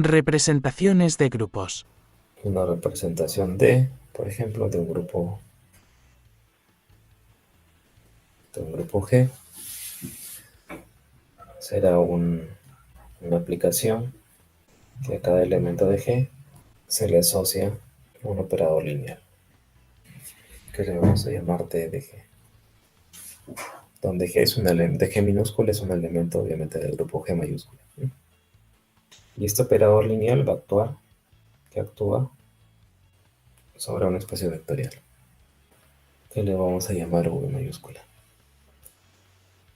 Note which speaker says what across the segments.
Speaker 1: Representaciones de grupos.
Speaker 2: Una representación de, por ejemplo, de un grupo G será una aplicación que a cada elemento de G se le asocia un operador lineal, que le vamos a llamar T de G, donde G minúscula es un elemento obviamente del grupo G mayúscula. ¿Sí? Y este operador lineal que actúa sobre un espacio vectorial, que le vamos a llamar V mayúscula,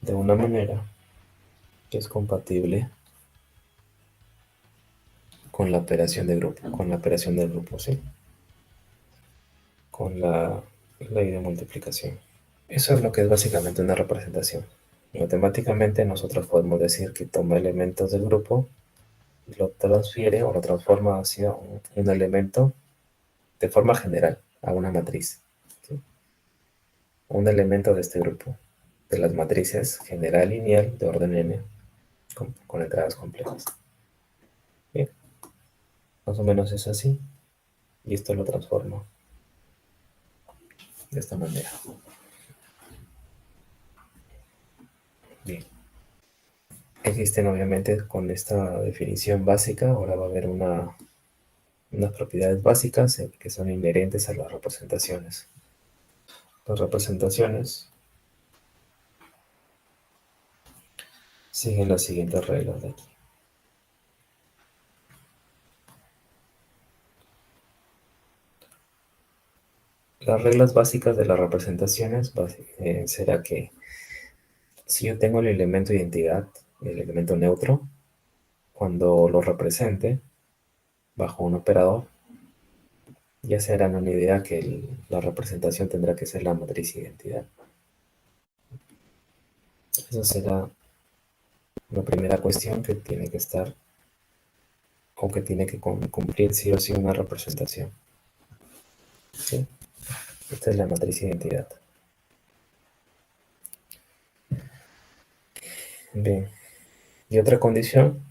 Speaker 2: de una manera que es compatible con la operación de grupo, con la operación del grupo, ¿sí? Con la ley de multiplicación. Eso es lo que es básicamente una representación. Matemáticamente nosotros podemos decir que toma elementos del grupo y lo transfiere o lo transforma hacia un elemento de forma general, a una matriz. ¿Sí? Un elemento de este grupo, de las matrices general lineal de orden n, con entradas complejas. Bien, más o menos es así, y esto lo transforma de esta manera. Bien. Existen obviamente con esta definición básica, ahora va a haber unas propiedades básicas que son inherentes a las representaciones. Las representaciones siguen las siguientes reglas de aquí. Las reglas básicas de las representaciones será que si yo tengo el elemento identidad, el elemento neutro, cuando lo represente bajo un operador, ya se harán una idea que la representación tendrá que ser la matriz identidad. Esa será la primera cuestión que tiene que estar o que tiene que cumplir sí o sí una representación. ¿Sí? Esta es la matriz identidad. Bien. Y otra condición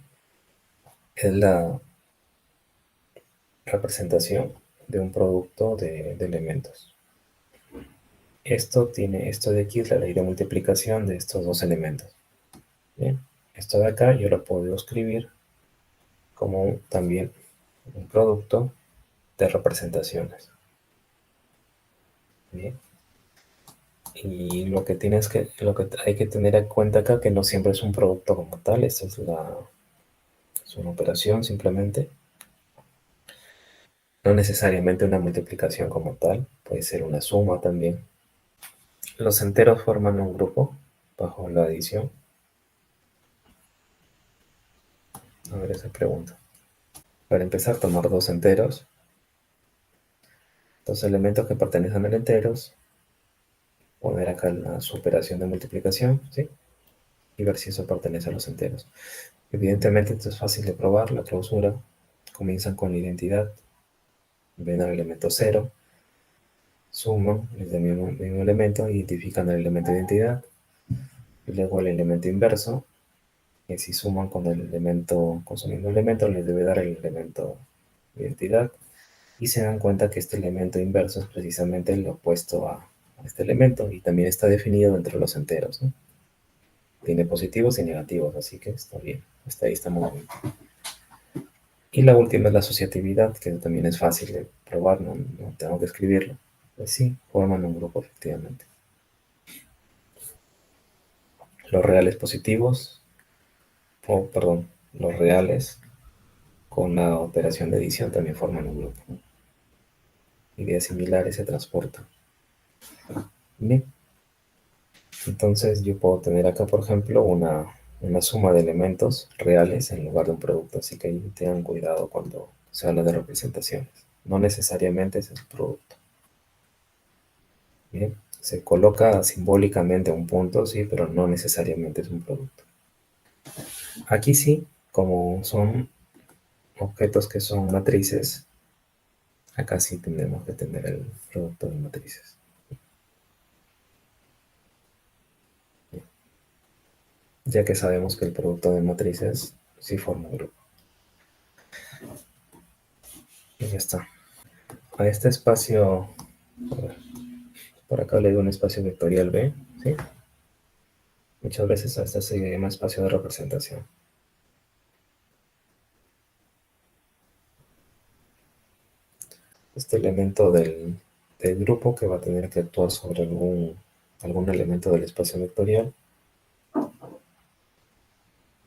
Speaker 2: es la representación de un producto de elementos. Esto de aquí es la ley de multiplicación de estos dos elementos. Bien. Esto de acá yo lo puedo escribir como también un producto de representaciones. Bien. Y lo que hay que tener en cuenta acá que no siempre es un producto como tal, esto es una operación simplemente. No necesariamente una multiplicación como tal, puede ser una suma también. Los enteros forman un grupo bajo la adición. A ver esa pregunta. Para empezar, tomar dos enteros, dos elementos que pertenecen a enteros, poner acá su operación de multiplicación, ¿sí? Y ver si eso pertenece a los enteros. Evidentemente esto es fácil de probar, la clausura. Comienzan con la identidad, ven al elemento 0, suman el mismo elemento, identifican el elemento de identidad, y luego el elemento inverso, que si suman con su mismo elemento, les debe dar el elemento de identidad, y se dan cuenta que este elemento inverso es precisamente el opuesto a este elemento, y también está definido dentro de los enteros, ¿no? Tiene positivos y negativos, así que está bien, hasta ahí está muy bien. Y la última es la asociatividad, que también es fácil de probar, no tengo que escribirlo. Pues sí, forman un grupo efectivamente. Los reales positivos, o perdón, los reales con la operación de adición también forman un grupo. Ideas similares se transportan. Bien, entonces yo puedo tener acá, por ejemplo, una suma de elementos reales en lugar de un producto, así que ahí tengan cuidado cuando se habla de representaciones. No necesariamente ese es el producto. Bien, se coloca simbólicamente un punto, sí, pero no necesariamente es un producto. Aquí sí, como son objetos que son matrices, acá sí tendremos que tener el producto de matrices. Ya que sabemos que el producto de matrices sí forma un grupo. Y ya está. A este espacio, a ver, por acá le doy un espacio vectorial B, ¿sí? Muchas veces a este se llama espacio de representación. Este elemento del grupo que va a tener que actuar sobre algún elemento del espacio vectorial.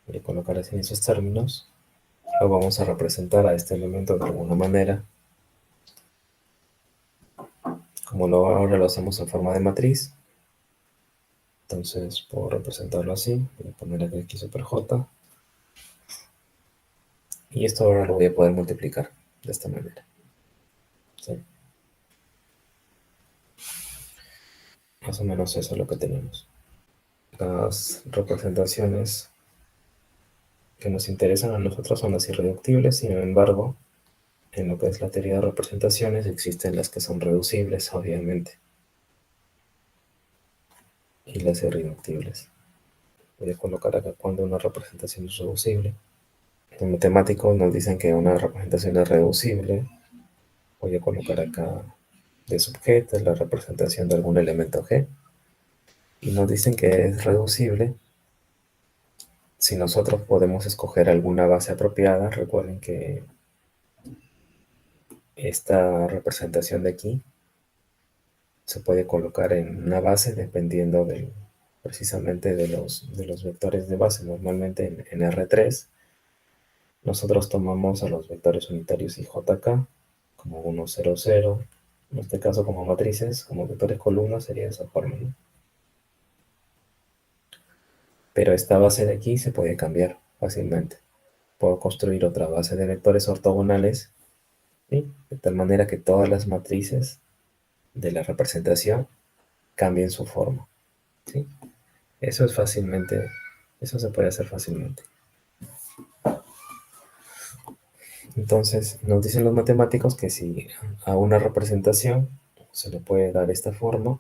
Speaker 2: Voy a colocar así en esos términos. Lo vamos a representar a este elemento de alguna manera. Como ahora lo hacemos en forma de matriz, entonces puedo representarlo así. Voy a poner aquí X super J. Y esto ahora lo voy a poder multiplicar de esta manera, ¿sí? Más o menos eso es lo que tenemos. Las representaciones que nos interesan a nosotros son las irreductibles, sin embargo, en lo que es la teoría de representaciones existen las que son reducibles, obviamente, y las irreductibles. Voy a colocar acá cuando una representación es reducible. En matemáticos nos dicen que una representación es reducible. Voy a colocar acá de subjeto la representación de algún elemento G. Y nos dicen que es reducible si nosotros podemos escoger alguna base apropiada. Recuerden que esta representación de aquí se puede colocar en una base dependiendo precisamente de los vectores de base. Normalmente en R3 nosotros tomamos a los vectores unitarios y JK como 1, 0, 0. En este caso como matrices, como vectores columnas sería de esa forma, ¿no? Pero esta base de aquí se puede cambiar fácilmente. Puedo construir otra base de vectores ortogonales, ¿sí? De tal manera que todas las matrices de la representación cambien su forma, ¿sí? Eso es fácilmente, eso se puede hacer fácilmente. Entonces, nos dicen los matemáticos que si a una representación se le puede dar esta forma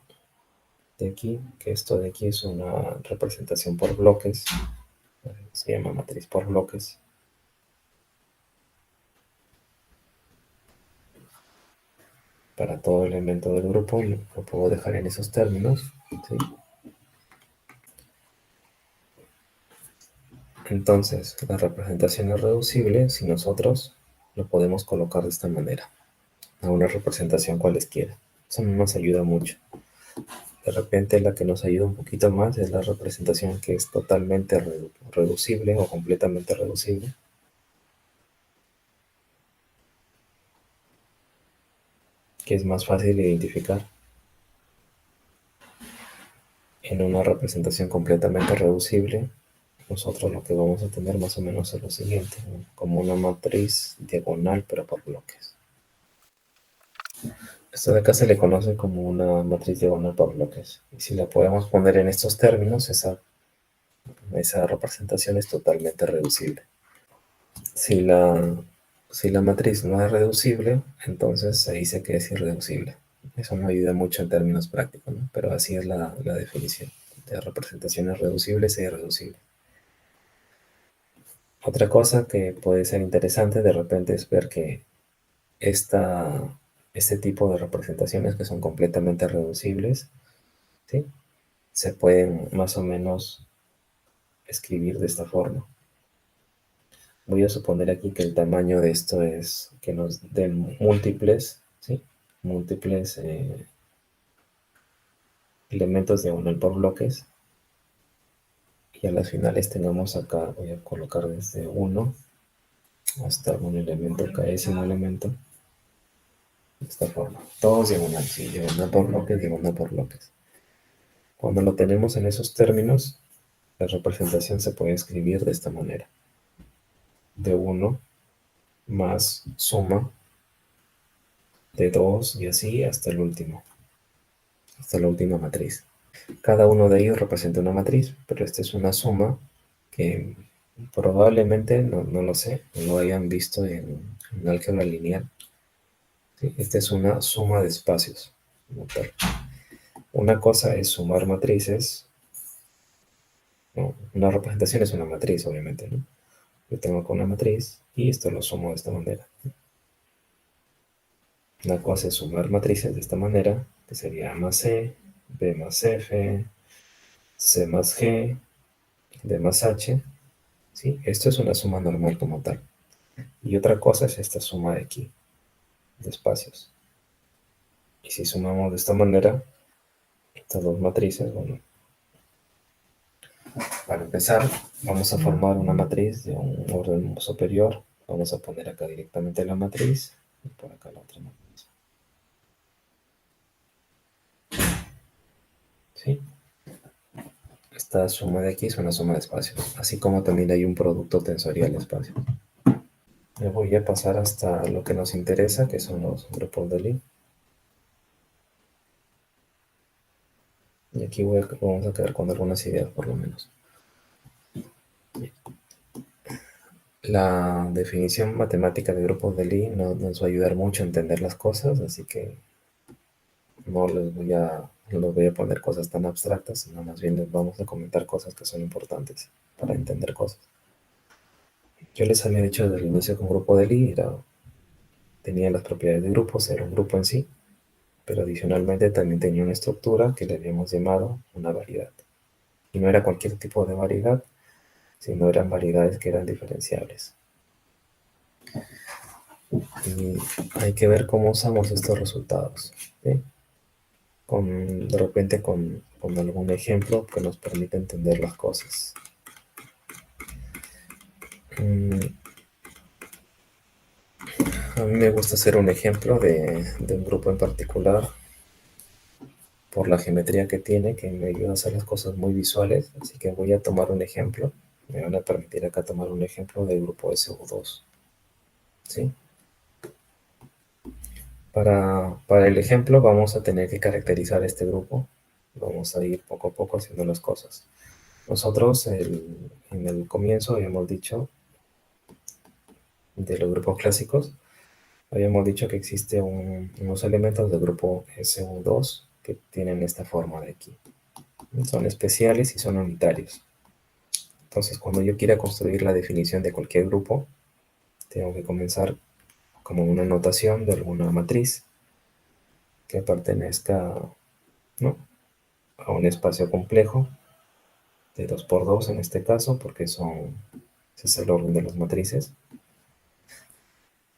Speaker 2: de aquí, que esto de aquí es una representación por bloques, se llama matriz por bloques. Para todo elemento del grupo lo puedo dejar en esos términos, ¿sí? Entonces, la representación es reducible si nosotros lo podemos colocar de esta manera, a una representación cualesquiera. Eso no nos ayuda mucho. De repente la que nos ayuda un poquito más es la representación que es totalmente reducible o completamente reducible. Que es más fácil de identificar. En una representación completamente reducible, nosotros lo que vamos a tener más o menos es lo siguiente, ¿no? Como una matriz diagonal pero por bloques. Esto de acá se le conoce como una matriz diagonal por bloques. Y si la podemos poner en estos términos, esa representación es totalmente reducible. Si la matriz no es reducible, entonces se dice que es irreducible. Eso no ayuda mucho en términos prácticos, ¿no? Pero así es la definición de representaciones reducibles e irreducibles. Otra cosa que puede ser interesante de repente es ver que este tipo de representaciones que son completamente reducibles, ¿sí? Se pueden más o menos escribir de esta forma. Voy a suponer aquí que el tamaño de esto es que nos den múltiples, ¿sí? Múltiples elementos diagonal por bloques. Y a las finales tengamos acá, voy a colocar desde 1 hasta un elemento, un elemento, de esta forma. Todos diagonales, sí, diagonal por bloques, diagonal por bloques. Cuando lo tenemos en esos términos, la representación se puede escribir de esta manera. De 1 más suma de 2 y así hasta el último, hasta la última matriz. Cada uno de ellos representa una matriz, pero esta es una suma que probablemente, no lo sé, no lo hayan visto en álgebra lineal. ¿Sí? Esta es una suma de espacios. Una cosa es sumar matrices, ¿no? Una representación es una matriz, obviamente, ¿no? Yo tengo acá una matriz y esto lo sumo de esta manera. Una cosa es sumar matrices de esta manera, que sería A más C, B más F, C más G, D más H, ¿sí? Esto es una suma normal como tal. Y otra cosa es esta suma de aquí, de espacios. Y si sumamos de esta manera, estas dos matrices, bueno, para empezar, vamos a formar una matriz de un orden superior. Vamos a poner acá directamente la matriz y por acá la otra matriz. ¿Sí? Esta suma de aquí es una suma de espacios, así como también hay un producto tensorial de espacios. Me voy a pasar hasta lo que nos interesa, que son los grupos de Lie. Y aquí vamos a quedar con algunas ideas, por lo menos. La definición matemática de grupos de Lie nos va a ayudar mucho a entender las cosas, así que no les voy a poner cosas tan abstractas, sino más bien les vamos a comentar cosas que son importantes para entender cosas. Yo les había dicho desde el inicio que un grupo de Lie tenía las propiedades de grupos, era un grupo en sí, pero adicionalmente también tenía una estructura que le habíamos llamado una variedad. Y no era cualquier tipo de variedad, sino eran variedades que eran diferenciables. Y hay que ver cómo usamos estos resultados, ¿sí? De repente con algún ejemplo que nos permita entender las cosas. A mí me gusta hacer un ejemplo de un grupo en particular por la geometría que tiene, que me ayuda a hacer las cosas muy visuales, así que voy a tomar un ejemplo. Me van a permitir acá tomar un ejemplo del grupo SU2, ¿sí? Para el ejemplo vamos a tener que caracterizar este grupo. Vamos a ir poco a poco haciendo las cosas. Nosotros en el comienzo habíamos dicho, de los grupos clásicos, habíamos dicho que existe unos elementos del grupo SU2 que tienen esta forma de aquí. Son especiales y son unitarios. Entonces, cuando yo quiera construir la definición de cualquier grupo, tengo que comenzar como una notación de alguna matriz que pertenezca, ¿no?, a un espacio complejo de 2 por 2 en este caso, porque ese es el orden de las matrices.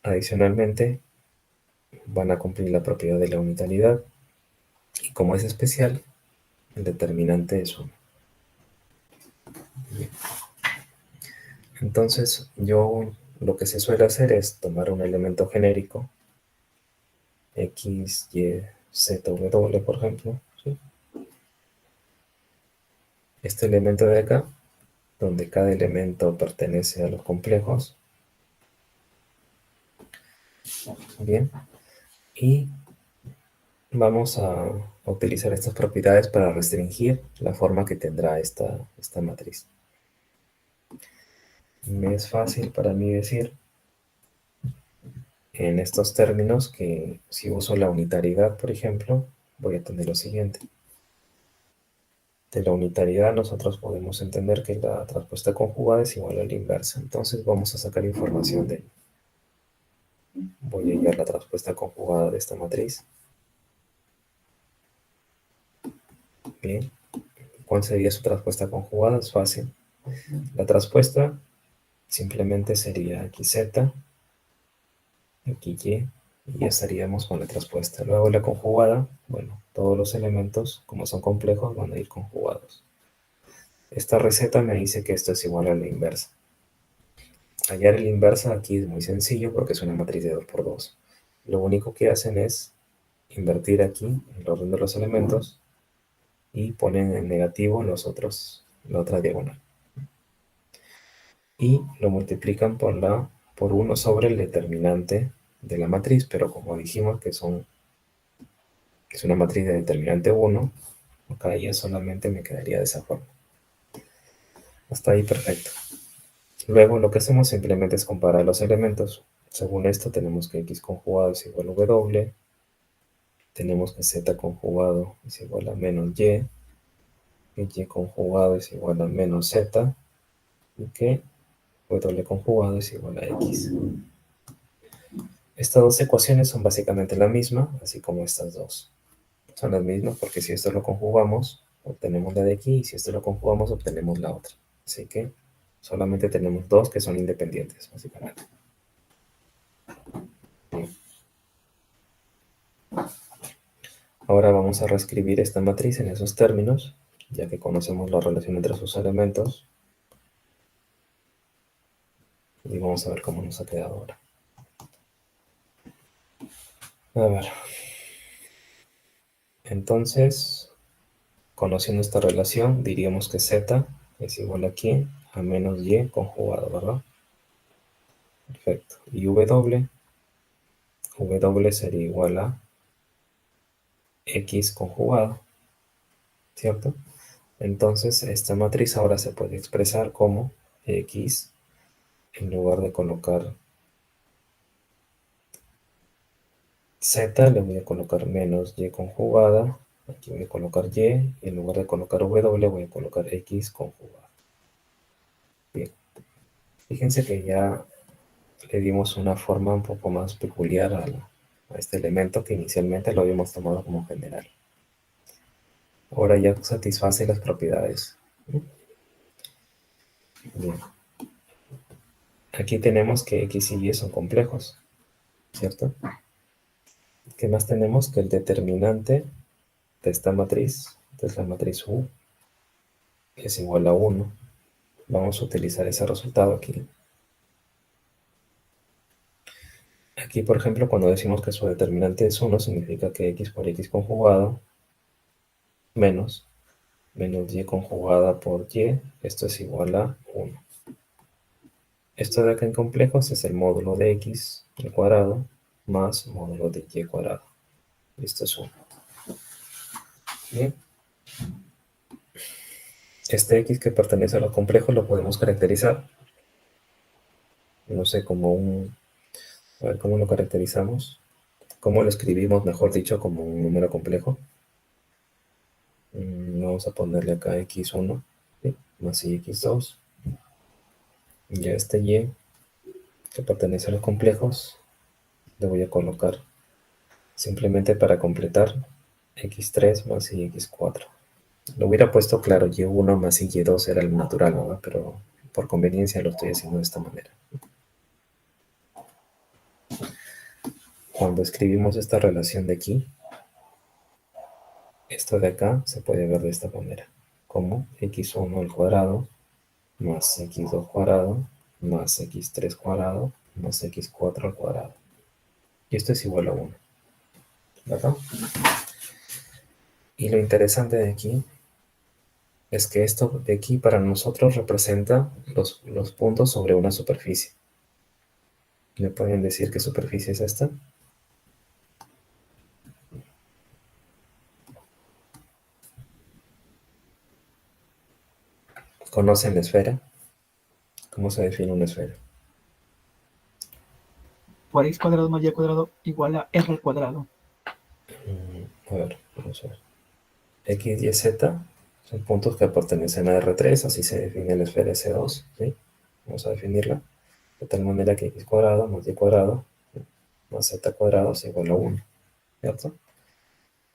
Speaker 2: Adicionalmente, van a cumplir la propiedad de la unitalidad, y como es especial, el determinante es 1. Entonces, yo lo que se suele hacer es tomar un elemento genérico, X, Y, Z, W, por ejemplo, ¿sí? Este elemento de acá, donde cada elemento pertenece a los complejos, bien, y vamos a utilizar estas propiedades para restringir la forma que tendrá esta matriz. Me es fácil para mí decir en estos términos que si uso la unitariedad, por ejemplo, voy a tener lo siguiente. De la unitariedad nosotros podemos entender que la traspuesta conjugada es igual a la inversa. Entonces vamos a sacar información de ello. Voy a hallar la traspuesta conjugada de esta matriz. Bien. ¿Cuál sería su traspuesta conjugada? Es fácil. La traspuesta simplemente sería XZ, XY, y ya estaríamos con la traspuesta. Luego la conjugada, bueno, todos los elementos, como son complejos, van a ir conjugados. Esta receta me dice que esto es igual a la inversa. Hallar el inversa aquí es muy sencillo porque es una matriz de 2 por 2. Lo único que hacen es invertir aquí el orden de los elementos y ponen en negativo la otra diagonal. Y lo multiplican por 1 sobre el determinante de la matriz, pero como dijimos que es una matriz de determinante 1, acá ya solamente me quedaría de esa forma. Hasta ahí perfecto. Luego lo que hacemos simplemente es comparar los elementos. Según esto tenemos que x conjugado es igual a w, tenemos que z conjugado es igual a menos y conjugado es igual a menos z, y que W conjugado es igual a X. Estas dos ecuaciones son básicamente la misma, así como estas dos. Son las mismas porque si esto lo conjugamos, obtenemos la de aquí, y si esto lo conjugamos, obtenemos la otra. Así que solamente tenemos dos que son independientes, básicamente. Bien. Ahora vamos a reescribir esta matriz en esos términos, ya que conocemos la relación entre sus elementos. Y vamos a ver cómo nos ha quedado ahora. A ver. Entonces, conociendo esta relación, diríamos que z es igual aquí a menos y conjugado, ¿verdad? Perfecto. Y w sería igual a x conjugado, ¿cierto? Entonces, esta matriz ahora se puede expresar como x, en lugar de colocar z, le voy a colocar menos y conjugada. Aquí voy a colocar y, y en lugar de colocar w, voy a colocar x conjugada. Bien. Fíjense que ya le dimos una forma un poco más peculiar a este elemento que inicialmente lo habíamos tomado como general. Ahora ya satisface las propiedades. Bien. Aquí tenemos que x y y son complejos, ¿cierto? ¿Qué más tenemos? Que el determinante de esta matriz, de la matriz U, es igual a 1. Vamos a utilizar ese resultado aquí. Aquí, por ejemplo, cuando decimos que su determinante es 1, significa que x por x conjugado menos y conjugada por y, esto es igual a 1. Esto de acá en complejos es el módulo de x al cuadrado más módulo de y cuadrado. Esto es 1. Bien. Este x que pertenece a los complejos lo podemos caracterizar, no sé, como un... A ver, ¿cómo lo caracterizamos? ¿Cómo lo escribimos, mejor dicho, como un número complejo? Vamos a ponerle acá x1, ¿sí? Más y x2. Y a este y, que pertenece a los complejos, le voy a colocar, simplemente para completar, x3 más y x4. Lo hubiera puesto claro, y1 más y2 era el natural, ¿verdad? Pero por conveniencia lo estoy haciendo de esta manera. Cuando escribimos esta relación de aquí, esto de acá se puede ver de esta manera, como x1 al cuadrado más x2 cuadrado más x3 cuadrado más x4 al cuadrado. Y esto es igual a 1, ¿verdad? Y lo interesante de aquí es que esto de aquí para nosotros representa los puntos sobre una superficie. ¿Me pueden decir qué superficie es esta? ¿Conocen la esfera? ¿Cómo se define una esfera?
Speaker 1: Por x cuadrado más y cuadrado igual a r al cuadrado.
Speaker 2: A ver, vamos a ver. X, Y, Z son puntos que pertenecen a R3, así se define la esfera S2, ¿sí? Vamos a definirla de tal manera que x cuadrado más y cuadrado más z cuadrado es igual a 1, ¿cierto?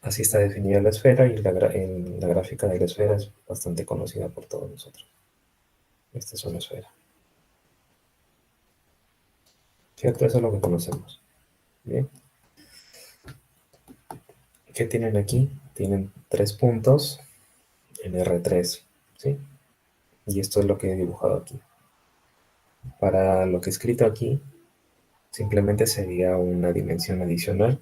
Speaker 2: Así está definida la esfera y en la gráfica de la esfera es bastante conocida por todos nosotros. Esta es una esfera, ¿cierto? Eso es lo que conocemos. Bien. ¿Qué tienen aquí? Tienen 3 puntos en R3, ¿sí? Y esto es lo que he dibujado aquí. Para lo que he escrito aquí, simplemente sería una dimensión adicional.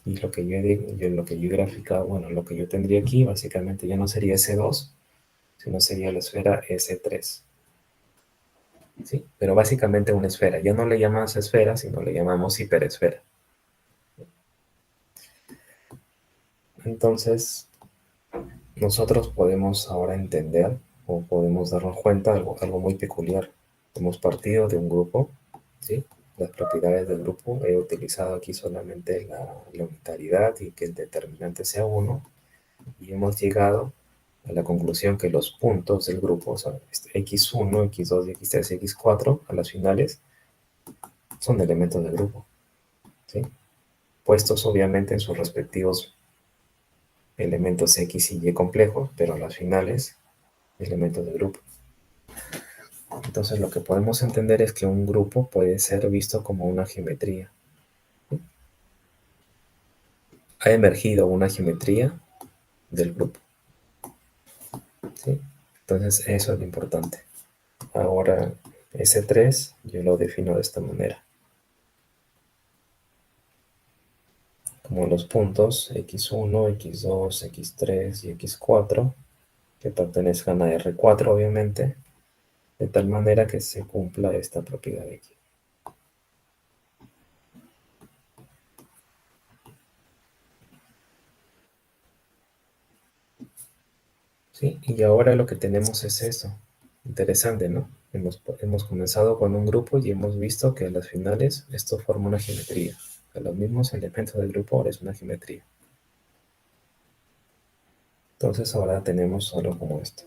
Speaker 2: Y lo que yo he graficado, bueno, lo que yo tendría aquí, básicamente ya no sería S2, sino sería la esfera S3. ¿Sí? Pero básicamente una esfera. Ya no le llamamos esfera, sino le llamamos hiperesfera. Entonces, nosotros podemos ahora entender o podemos darnos cuenta de algo muy peculiar. Hemos partido de un grupo, ¿sí? Las propiedades del grupo, he utilizado aquí solamente la unitariedad y que el determinante sea 1, y hemos llegado a la conclusión que los puntos del grupo, o sea, x1, x2, x3 y x4, a las finales, son elementos del grupo, ¿sí? Puestos obviamente en sus respectivos elementos x y y complejos, pero a las finales, elementos del grupo. Entonces lo que podemos entender es que un grupo puede ser visto como una geometría. Ha emergido una geometría del grupo, ¿sí? Entonces eso es lo importante. Ahora S3 yo lo defino de esta manera. Como los puntos x1, x2, x3 y x4 que pertenezcan a R4 obviamente, de tal manera que se cumpla esta propiedad de aquí. Sí, y ahora lo que tenemos es eso. Interesante, ¿no? Hemos comenzado con un grupo y hemos visto que a las finales esto forma una geometría. Que los mismos elementos del grupo ahora es una geometría. Entonces ahora tenemos algo como esto.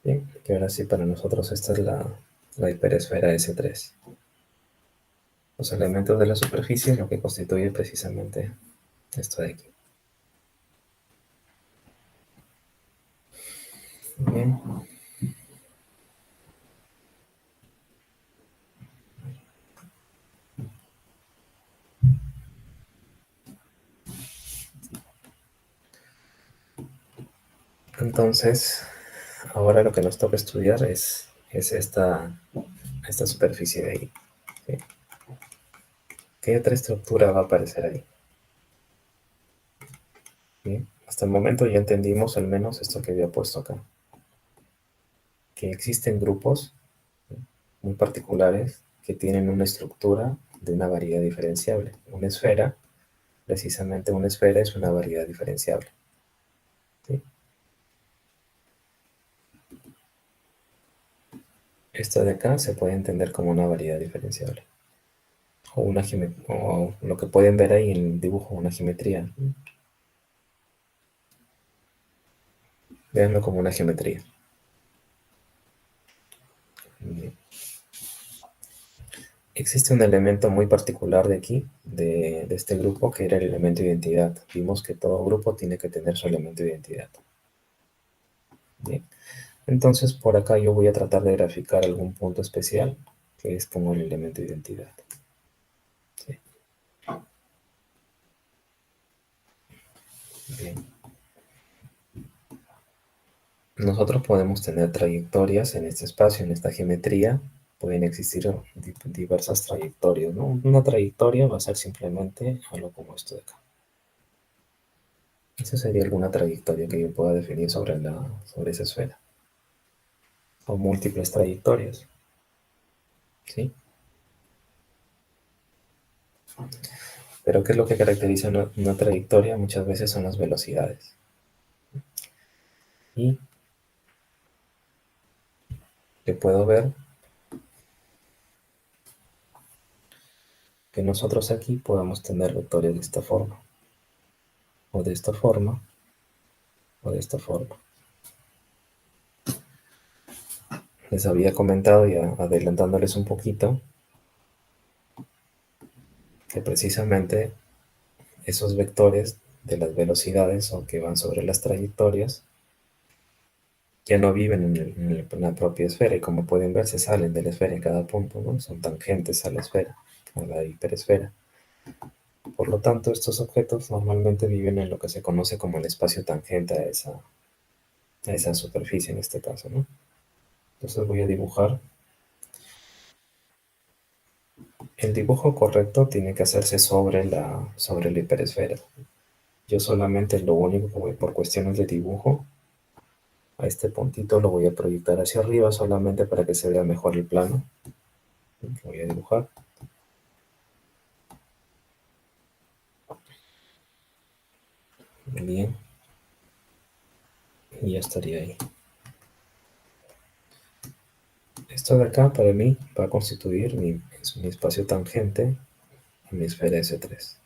Speaker 2: Bien, que ahora sí para nosotros esta es la hiperesfera S3. Los elementos de la superficie lo que constituye precisamente esto de aquí. Bien. Entonces, ahora lo que nos toca estudiar es esta superficie de ahí, ¿sí? ¿Qué otra estructura va a aparecer ahí? Bien, hasta el momento ya entendimos al menos esto que había puesto acá, que existen grupos, ¿sí?, muy particulares que tienen una estructura de una variedad diferenciable. Una esfera, precisamente una esfera es una variedad diferenciable, ¿sí? Esto de acá se puede entender como una variedad diferenciable. O lo que pueden ver ahí en el dibujo, una geometría. Véanlo como una geometría. Bien. Existe un elemento muy particular de aquí, de este grupo, que era el elemento de identidad. Vimos que todo grupo tiene que tener su elemento de identidad. Bien. Entonces, por acá yo voy a tratar de graficar algún punto especial, que es como el elemento de identidad. ¿Sí? Bien. Nosotros podemos tener trayectorias en este espacio, en esta geometría. Pueden existir diversas trayectorias, ¿no? Una trayectoria va a ser simplemente algo como esto de acá. Esa sería alguna trayectoria que yo pueda definir sobre esa esfera. O múltiples trayectorias, ¿sí? Pero ¿qué es lo que caracteriza una trayectoria? Muchas veces son las velocidades. Y que puedo ver que nosotros aquí podemos tener vectores de esta forma, o de esta forma, o de esta forma. Les había comentado, ya adelantándoles un poquito, que precisamente esos vectores de las velocidades o que van sobre las trayectorias ya no viven en la propia esfera, y como pueden ver se salen de la esfera en cada punto, ¿no? Son tangentes a la esfera, a la hiperesfera. Por lo tanto, estos objetos normalmente viven en lo que se conoce como el espacio tangente a esa superficie en este caso, ¿no? Entonces voy a dibujar. El dibujo correcto tiene que hacerse sobre la hiperesfera. Yo solamente lo único que voy, por cuestiones de dibujo, a este puntito lo voy a proyectar hacia arriba solamente para que se vea mejor el plano. Voy a dibujar. Bien. Y ya estaría ahí. Esto de acá para mí va a constituir mi espacio tangente y mi esfera S3.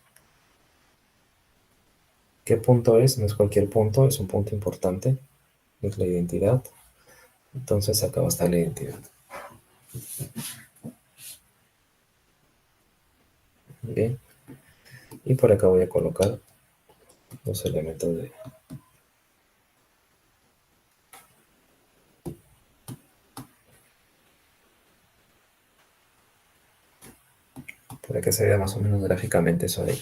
Speaker 2: ¿Qué punto es? No es cualquier punto, es un punto importante, es la identidad. Entonces acá va a estar la identidad. Bien, y por acá voy a colocar los elementos de... para que se vea más o menos gráficamente eso ahí.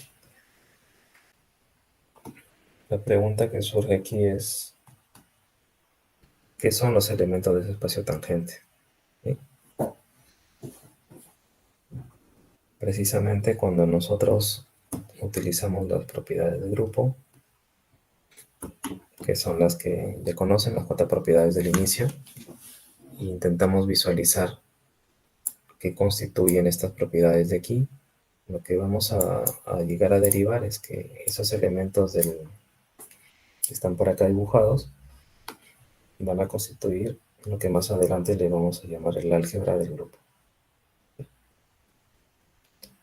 Speaker 2: La pregunta que surge aquí es, ¿qué son los elementos de ese espacio tangente? ¿Sí? Precisamente cuando nosotros utilizamos las propiedades de grupo, que son las que ya conocen, las 4 propiedades del inicio, e intentamos visualizar qué constituyen estas propiedades de aquí, lo que vamos a llegar a derivar es que esos elementos que están por acá dibujados van a constituir lo que más adelante le vamos a llamar el álgebra del grupo.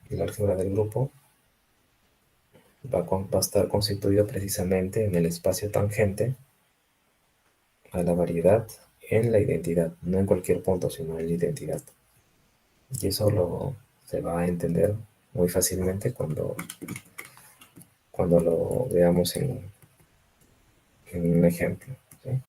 Speaker 2: El álgebra del grupo va a estar constituido precisamente en el espacio tangente a la variedad en la identidad, no en cualquier punto, sino en la identidad. Y eso se va a entender muy fácilmente cuando lo veamos en un ejemplo, ¿sí?